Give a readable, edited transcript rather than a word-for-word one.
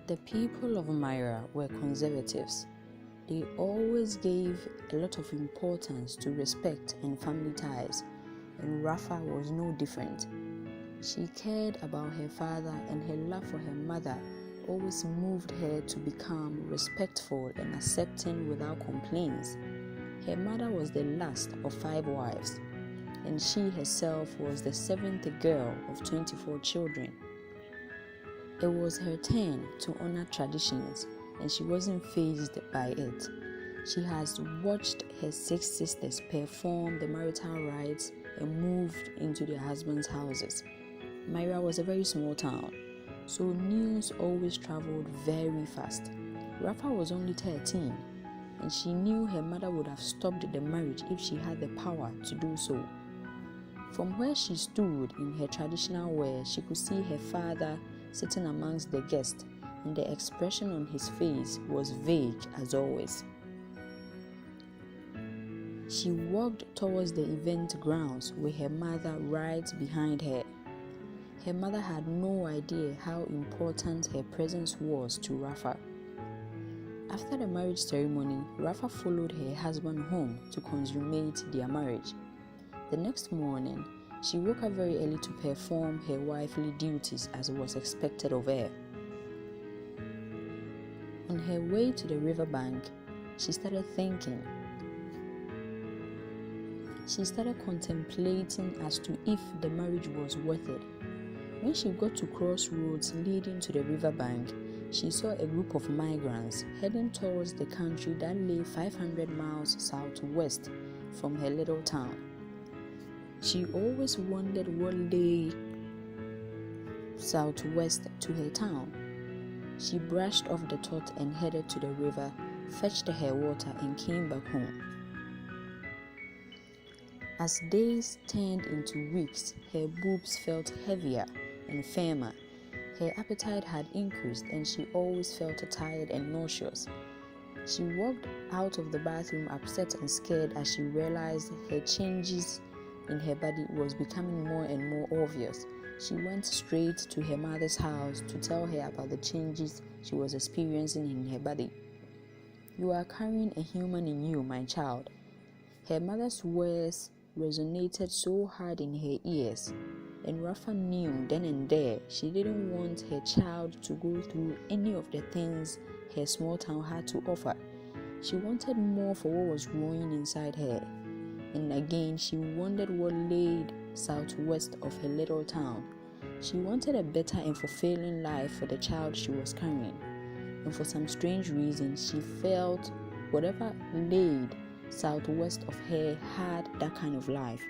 The people of Myra were conservatives. They always gave a lot of importance to respect and family ties, and Rafa was no different. She cared about her father, and her love for her mother always moved her to become respectful and accepting without complaints. Her mother was the last of 5 wives, and she herself was the 7th girl of 24 children. It was her turn to honor traditions, and she wasn't fazed by it. She has watched her 6 sisters perform the marital rites and moved into their husbands' houses. Myra was a very small town, so news always traveled very fast. Rafa was only 13, and she knew her mother would have stopped the marriage if she had the power to do so. From where she stood in her traditional wear, she could see her father sitting amongst the guests, and the expression on his face was vague as always. She walked towards the event grounds with her mother right behind her. Her mother had no idea how important her presence was to Rafa. After the marriage ceremony, Rafa followed her husband home to consummate their marriage. The next morning, she woke up very early to perform her wifely duties as was expected of her. On her way to the riverbank, she started thinking. She started contemplating as to if the marriage was worth it. When she got to crossroads leading to the riverbank, she saw a group of migrants heading towards the country that lay 500 miles southwest from her little town. She always wondered what lay southwest to her town. She brushed off the thought and headed to the river, fetched her water, and came back home. As days turned into weeks, her boobs felt heavier and firmer. Her appetite had increased, and she always felt tired and nauseous. She walked out of the bathroom upset and scared as she realized her changes in her body was becoming more and more obvious. She went straight to her mother's house to tell her about the changes she was experiencing in her body. "You are carrying a human in you, my child." Her mother's words resonated so hard in her ears, and Rafa knew then and there she didn't want her child to go through any of the things her small town had to offer. She wanted more for what was growing inside her, and again she wondered what lay southwest of her little town. She wanted a better and fulfilling life for the child she was carrying, and for some strange reason she felt whatever lay southwest of her had that kind of life.